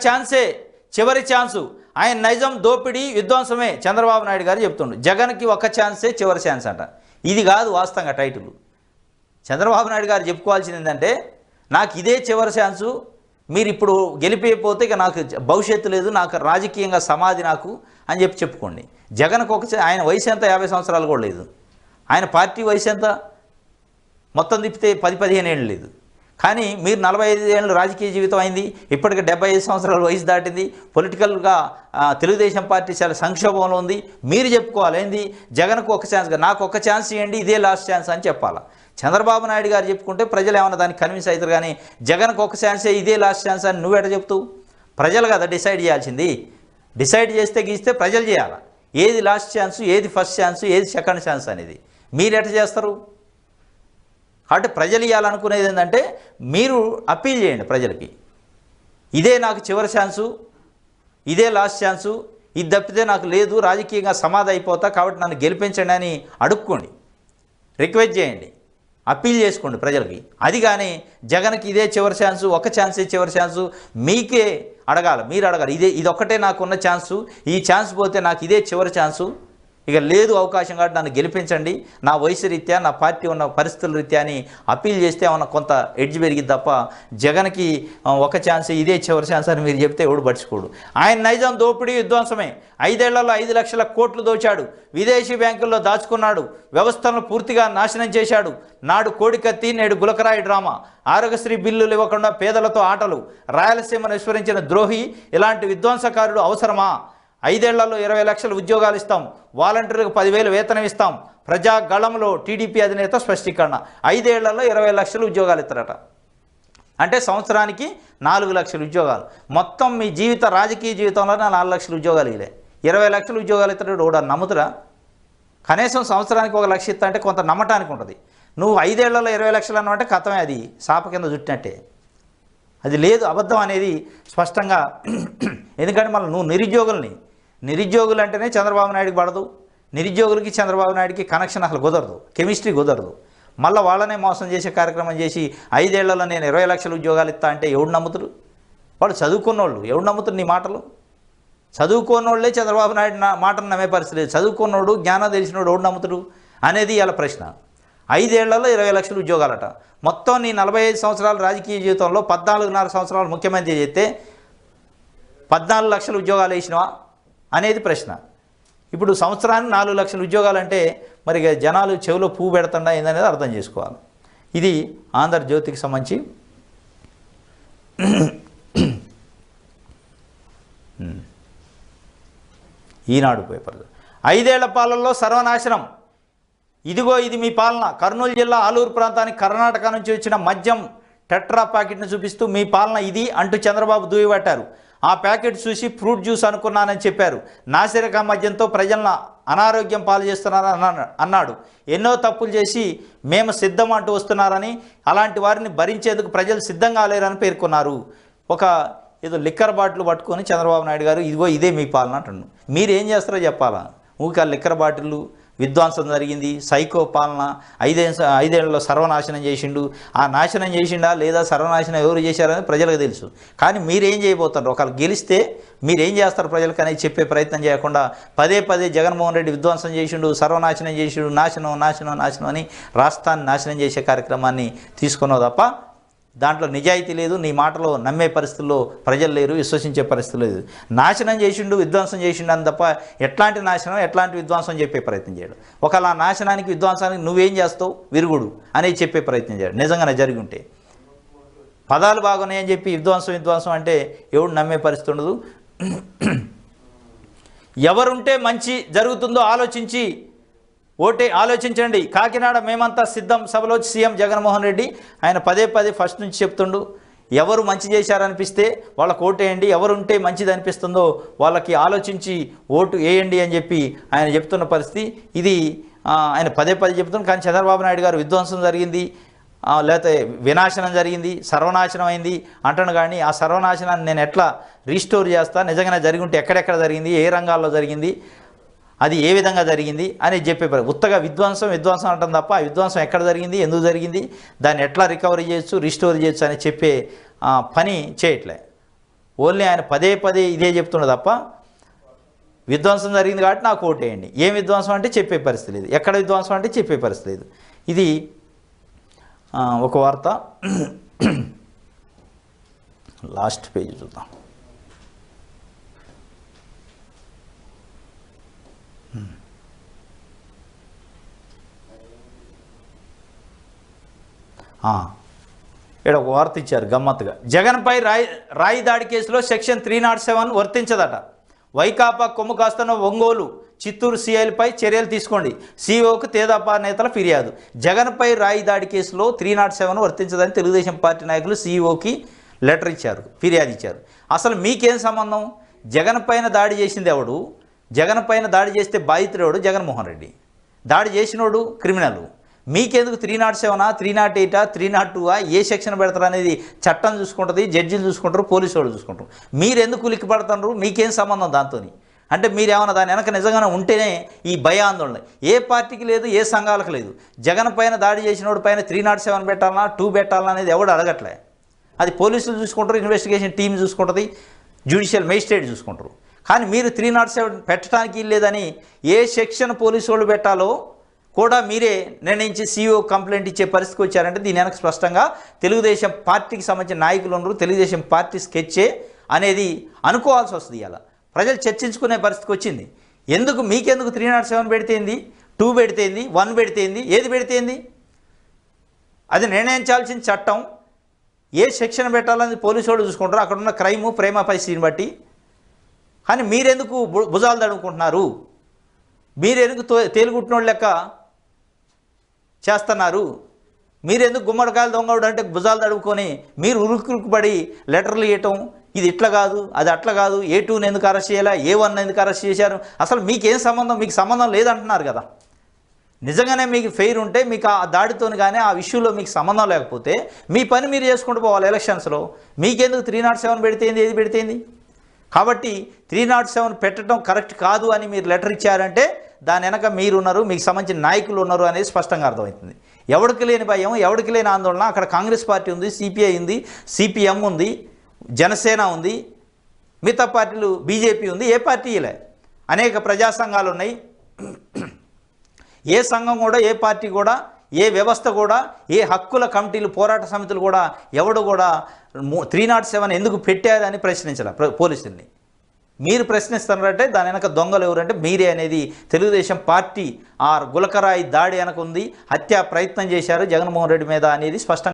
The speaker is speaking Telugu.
ఛాన్సే, చివరి ఛాన్సు. ఆయన నైజం దోపిడీ విధ్వంసమే చంద్రబాబు నాయుడు గారు చెప్తుండు. జగన్కి ఒక ఛాన్సే చివరి ఛాన్స్ అంట. ఇది కాదు వాస్తవంగా టైటిల్. చంద్రబాబు నాయుడు గారు చెప్పుకోవాల్సింది ఏంటంటే, నాకు ఇదే చివరి ఛాన్సు, మీరు ఇప్పుడు గెలిపిపోతే ఇక నాకు భవిష్యత్తు లేదు, నాకు రాజకీయంగా సమాధి నాకు అని చెప్పుకోండి. జగన్కు ఆయన వయసు ఎంత? 50 సంవత్సరాలు కూడా లేదు. ఆయన పార్టీ వయసు ఎంత? మొత్తం తిప్పితే 10-15 ఏళ్ళు లేదు. కానీ మీరు 45 ఏళ్ళు రాజకీయ జీవితం అయింది, ఇప్పటికి 75 సంవత్సరాల వయసు దాటింది. పొలిటికల్గా తెలుగుదేశం పార్టీ చాలా సంక్షోభంలో ఉంది. మీరు చెప్పుకోవాలి ఏంది, జగన్కు ఒక ఛాన్స్, నాకు ఒక ఛాన్స్ ఇవ్వండి, ఇదే లాస్ట్ ఛాన్స్ అని చెప్పాలా. చంద్రబాబు నాయుడు గారు చెప్పుకుంటే ప్రజలు ఏమన్నా దానికి కన్విన్స్ అవుతారు. కానీ జగన్కు ఒక ఛాన్సే, ఇదే లాస్ట్ ఛాన్స్ అని నువ్వెట చెప్తావు? ప్రజలు కదా డిసైడ్ చేయాల్సింది. డిసైడ్ చేస్తే గీస్తే ప్రజలు చేయాలి, ఏది లాస్ట్ ఛాన్స్, ఏది ఫస్ట్ ఛాన్స్, ఏది సెకండ్ ఛాన్స్ అనేది. మీరు ఎట్లా చేస్తారు? కాబట్టి ప్రజలు ఇవ్వాలనుకునేది ఏంటంటే, మీరు అప్పీల్ చేయండి ప్రజలకి, ఇదే నాకు చివరి ఛాన్సు, ఇదే లాస్ట్ ఛాన్సు, ఇది తప్పితే నాకు లేదు, రాజకీయంగా సమాధి అయిపోతా, కాబట్టి నన్ను గెలిపించండి అని అడుక్కోండి, రిక్వెస్ట్ చేయండి, అప్పీల్ చేసుకోండి ప్రజలకి. అది కానీ జగన్కి ఇదే చివరి ఛాన్సు, ఒక ఛాన్సే చివరి ఛాన్సు మీకే అడగాలి, మీరు అడగాలి. ఇదొక్కటే నాకున్న ఛాన్సు, ఈ ఛాన్స్ పోతే నాకు ఇదే చివరి ఛాన్సు, ఇక లేదు అవకాశం కాబట్టి నన్ను గెలిపించండి, నా వయసు రీత్యా, నా పార్టీ ఉన్న పరిస్థితుల రీత్యా అని అప్పీల్ చేస్తే ఏమన్నా కొంత ఎడ్జ్ పెరిగింది తప్ప, జగన్కి ఒక ఛాన్స్, ఇదే చివరి ఛాన్స్ అని మీరు చెప్తే ఎవడు పడుచుకోడు. ఆయన నైజం దోపిడీ విధ్వంసమే. 5 ఏళ్లలో 5 లక్షల కోట్లు దోచాడు, విదేశీ బ్యాంకుల్లో దాచుకున్నాడు, వ్యవస్థలను పూర్తిగా నాశనం చేశాడు. నాడు కోడికత్తి, నేడు గులకరాయి డ్రామా, ఆరోగ్యశ్రీ బిల్లులు ఇవ్వకుండా పేదలతో ఆటలు, రాయలసీమను విస్మరించిన ద్రోహి, ఇలాంటి విధ్వంసకారుడు అవసరమా? 5 ఏళ్లలో 20 లక్షల ఉద్యోగాలు ఇస్తాం, వాలంటీర్లకు 10,000 వేతనం ఇస్తాం. ప్రజాగళంలో టీడీపీ అధినేత స్పష్టీకరణ. 5 ఏళ్లలో 20 లక్షల ఉద్యోగాలు ఇస్తారట. అంటే సంవత్సరానికి 4 లక్షల ఉద్యోగాలు. మొత్తం మీ రాజకీయ జీవితంలోనే 4 లక్షల ఉద్యోగాలు ఇలే. 20 లక్షల ఉద్యోగాలు ఇస్తాడు కూడా నమ్ముతురా? కనీసం సంవత్సరానికి 1 లక్ష ఇస్తా అంటే కొంత నమ్మటానికి ఉంటుంది. నువ్వు 5 ఏళ్లలో 20 లక్షలు అన్నమాట కథమే, అది సాప కింద చుట్టినట్టే. అది లేదు, అబద్ధం అనేది స్పష్టంగా. ఎందుకంటే మళ్ళీ నువ్వు నిరుద్యోగులు అంటేనే చంద్రబాబు నాయుడికి పడదు. నిరుద్యోగులకి చంద్రబాబు నాయుడికి కనెక్షన్ అసలు కుదరదు, కెమిస్ట్రీ కుదరదు. మళ్ళీ వాళ్ళనే మోసం చేసే కార్యక్రమం చేసి 5 ఏళ్లలో నేను 20 లక్షల ఉద్యోగాలు ఇస్తా అంటే ఎవడు నమ్ముతారు? వాళ్ళు చదువుకున్నోళ్ళు, ఎవడు నమ్ముతారు నీ మాటలు? చదువుకున్నోళ్ళే చంద్రబాబు నాయుడు మాటను నమ్మే పరిస్థితి లేదు. చదువుకున్నోడు, జ్ఞానం తెలిసినోడు ఎవడు నమ్ముతాడు అనేది ఇలా ప్రశ్న. 5 ఏళ్లలో 20 లక్షల ఉద్యోగాలట. మొత్తం నీ 45 సంవత్సరాల రాజకీయ జీవితంలో 14.5 సంవత్సరాలు ముఖ్యమంత్రి చేస్తే 14 లక్షల ఉద్యోగాలు వేసినవా అనేది ప్రశ్న. ఇప్పుడు సంవత్సరానికి 4 లక్షల ఉద్యోగాలు అంటే మరి జనాలు చెవిలో పువ్వు పెడుతుండా ఏందనేది అర్థం చేసుకోవాలి. ఇది ఆంధ్రజ్యోతికి సంబంధించి ఈనాడు పేపర్. 5 ఏళ్ల పాలనలో సర్వనాశనం, ఇదిగో ఇది మీ పాలన. కర్నూలు జిల్లా ఆలూరు ప్రాంతానికి కర్ణాటక నుంచి వచ్చిన మద్యం టెట్రా ప్యాకెట్ను చూపిస్తూ మీ పాలన ఇది అంటూ చంద్రబాబు దుయ్యబట్టారు. ఆ ప్యాకెట్ చూసి ఫ్రూట్ జ్యూస్ అనుకున్నానని చెప్పారు. నాసిరక మద్యంతో ప్రజలను అనారోగ్యం పాలు చేస్తున్నారని అన్నాడు. ఎన్నో తప్పులు చేసి మేము సిద్ధం అంటూ వస్తున్నారని, అలాంటి వారిని భరించేందుకు ప్రజలు సిద్ధంగా లేరని పేర్కొన్నారు. ఏదో లిక్కర్ బాటిల్ పట్టుకొని చంద్రబాబు నాయుడు గారు ఇదిగో ఇదే మీ పాలన అంటున్నాడు. మీరు ఏం చేస్తారో చెప్పాలా? ఊరికే లిక్కర్ బాటిళ్ళు, విధ్వంసం జరిగింది, సైకో పాలన, 5 ఏళ్లలో సర్వనాశనం చేసిండు. ఆ నాశనం చేసిండా లేదా సర్వనాశనం ఎవరు చేశారని ప్రజలకు తెలుసు. కానీ మీరేం చేయబోతారు? ఒకళ్ళు గెలిస్తే మీరేం చేస్తారు ప్రజలకు అనేది చెప్పే ప్రయత్నం చేయకుండా పదే జగన్మోహన్ రెడ్డి విధ్వంసం చేసిండు, సర్వనాశనం చేసిండు, నాశనం అని రాష్ట్రాన్ని నాశనం చేసే కార్యక్రమాన్ని తీసుకున్నావు తప్ప దాంట్లో నిజాయితీ లేదు. నీ మాటలో నమ్మే పరిస్థితుల్లో ప్రజలు లేరు, విశ్వసించే పరిస్థితులు లేదు. నాశనం చేసిండు, విధ్వంసం చేసిండు అని తప్ప ఎట్లాంటి నాశనం, ఎట్లాంటి విధ్వంసం చెప్పే ప్రయత్నం చేయడు. ఒకవేళ ఆ నాశనానికి, విధ్వంసానికి నువ్వేం చేస్తావు విరుగుడు అనేది చెప్పే ప్రయత్నం చేయడు. నిజంగానే జరిగి ఉంటే పదాలు బాగున్నాయని చెప్పి విధ్వంసం అంటే ఎవడు నమ్మే పరిస్థితి ఉండదు. ఎవరుంటే మంచి జరుగుతుందో ఆలోచించండి. కాకినాడ మేమంతా సిద్ధం సభలో సీఎం జగన్మోహన్ రెడ్డి ఆయన పదే ఫస్ట్ నుంచి చెప్తుండు. ఎవరు మంచి చేశారనిపిస్తే వాళ్ళకు ఓటేయండి, ఎవరుంటే మంచిది అనిపిస్తుందో వాళ్ళకి ఆలోచించి ఓటు వేయండి అని చెప్పి ఆయన చెప్తున్న పరిస్థితి ఇది. ఆయన పదే చెప్తున్నాడు. కానీ చంద్రబాబు నాయుడు గారు విధ్వంసం జరిగింది, లేకపోతే వినాశనం జరిగింది, సర్వనాశనం అయింది అంటాను. కానీ ఆ సర్వనాశనాన్ని నేను ఎట్లా రీస్టోర్ చేస్తా, నిజంగానే జరిగి ఉంటే ఎక్కడెక్కడ జరిగింది, ఏ రంగాల్లో జరిగింది, అది ఏ విధంగా జరిగింది అని చెప్పే ఉత్తగా విధ్వంసం అంటాం తప్ప ఆ విధ్వంసం ఎక్కడ జరిగింది, ఎందుకు జరిగింది, దాన్ని ఎట్లా రికవరీ చేయొచ్చు, రిస్టోర్ చేయొచ్చు అని చెప్పే పని చేయట్లే. ఓన్లీ ఆయన పదే పదే ఇదే చెప్తుండే తప్ప విధ్వంసం జరిగింది కాబట్టి నాకు ఓటేయండి. ఏం విధ్వంసం అంటే చెప్పే పరిస్థితి లేదు, ఎక్కడ విధ్వంసం అంటే చెప్పే పరిస్థితి లేదు. ఇది ఒక వార్త. లాస్ట్ పేజ్ చూద్దాం. ఇక్కడ ఒక వార్త ఇచ్చారు గమ్మత్తుగా. జగన్పై రాయి దాడి కేసులో సెక్షన్ 307 వర్తించదట. వైకాపా కొమ్ము కాస్తున్న ఒంగోలు చిత్తూరు సీఐలపై చర్యలు తీసుకోండి, సీఓకు తేదాపా నేతల ఫిర్యాదు. జగన్పై రాయి దాడి కేసులో 307 వర్తించదని తెలుగుదేశం పార్టీ నాయకులు సీఈఓకి లెటర్ ఇచ్చారు, ఫిర్యాదు ఇచ్చారు. అసలు మీకేం సంబంధం? జగన్ పైన దాడి చేసింది ఎవడు? జగన్ పైన దాడి చేస్తే బాధితుడెవడు? జగన్మోహన్ రెడ్డి. దాడి చేసినోడు క్రిమినల్. మీకెందుకు 307, 308, 302 ఏ సెక్షన్ పెడతారు అనేది చట్టం చూసుకుంటుంది, జడ్జిలు చూసుకుంటారు, పోలీసు వాళ్ళు చూసుకుంటారు. మీరెందుకు ఉలిక్కి పడతారు? మీకేం సంబంధం దాంతో? అంటే మీరేమన్నా దాని వెనక నిజంగానే ఉంటేనే ఈ భయాందోళన. ఏ పార్టీకి లేదు, ఏ సంఘాలకు లేదు. జగన్ పైన దాడి చేసినోడి పైన 307 పెట్టాలన్నా 2 పెట్టాలన్నా అనేది ఎవడు అడగట్లే. అది పోలీసులు చూసుకుంటారు, ఇన్వెస్టిగేషన్ టీం చూసుకుంటుంది, జ్యుడిషియల్ మేజిస్ట్రేట్ చూసుకుంటారు. కానీ మీరు 307 పెట్టడానికి లేదని ఏ సెక్షన్ పోలీసు వాళ్ళు పెట్టాలో కూడా మీరే నిర్ణయించి సీఈఓ కంప్లైంట్ ఇచ్చే పరిస్థితికి వచ్చారంటే దీని వెనక స్పష్టంగా తెలుగుదేశం పార్టీకి సంబంధించిన నాయకులు ఉన్నారు, తెలుగుదేశం పార్టీ స్కెచ్చే అనేది అనుకోవాల్సి వస్తుంది. ఇలా ప్రజలు చర్చించుకునే పరిస్థితికి వచ్చింది. మీకెందుకు 307 పెడితేంది, 2 పెడితేంది, 1 పెడితేంది, ఏది పెడితేంది? అది నిర్ణయించాల్సిన చట్టం. ఏ సెక్షన్ పెట్టాలని పోలీసు వాళ్ళు చూసుకుంటారు, అక్కడ ఉన్న క్రైము ప్రేమ పరిస్థితిని బట్టి. కానీ మీరెందుకు భుజాలు తడుముకుంటున్నారు? మీరెందుకు తేలుగుట్టినోళ్ళు లెక్క చేస్తున్నారు? మీరెందుకు గుమ్మడికాయలు దొంగడు అంటే భుజాలు తడుముకొని మీరు ఉరుకురుకుపడి లెటర్లు ఇవ్వటం, ఇది ఇట్లా కాదు, అది అట్లా కాదు, A2ని ఎందుకు అరెస్ట్ చేయాలా, A1 ఎందుకు అరెస్ట్ చేశారు? అసలు మీకేం సంబంధం? మీకు సంబంధం లేదంటున్నారు కదా. నిజంగానే మీకు ఫెయిర్ ఉంటే, మీకు ఆ దాడితో కానీ ఆ ఇష్యూలో మీకు సంబంధం లేకపోతే మీ పని మీరు చేసుకుంటూ పోవాలి ఎలక్షన్స్లో. మీకెందుకు 307 పెడితేంది, ఏది పెడితేంది? కాబట్టి 307 పెట్టడం కరెక్ట్ కాదు అని మీరు లెటర్ ఇచ్చారంటే దాని వెనక మీరున్నారు, మీకు సంబంధించిన నాయకులు ఉన్నారు అనేది స్పష్టంగా అర్థమవుతుంది. ఎవరికి లేని భయం, ఎవరికి లేని ఆందోళన. అక్కడ కాంగ్రెస్ పార్టీ ఉంది, సిపిఐ ఉంది, సిపిఎం ఉంది, జనసేన ఉంది, మిగతా పార్టీలు బీజేపీ ఉంది. ఏ పార్టీలే అనేక ప్రజా సంఘాలు ఉన్నాయి. ఏ సంఘం కూడా, ఏ పార్టీ కూడా, ఏ వ్యవస్థ కూడా, ఏ హక్కుల కమిటీలు, పోరాట సమితులు కూడా ఎవడు కూడా 307 ఎందుకు పెట్టారని ప్రశ్నించాల పోలీసుల్ని. మీరు ప్రశ్నిస్తున్నారంటే దాని వెనక దొంగలు ఎవరంటే మీరే అనేది తెలుగుదేశం పార్టీ ఆ గులకరాయి దాడి వెనక ఉంది. హత్యా ప్రయత్నం చేశారు జగన్మోహన్ రెడ్డి మీద అనేది స్పష్టంగా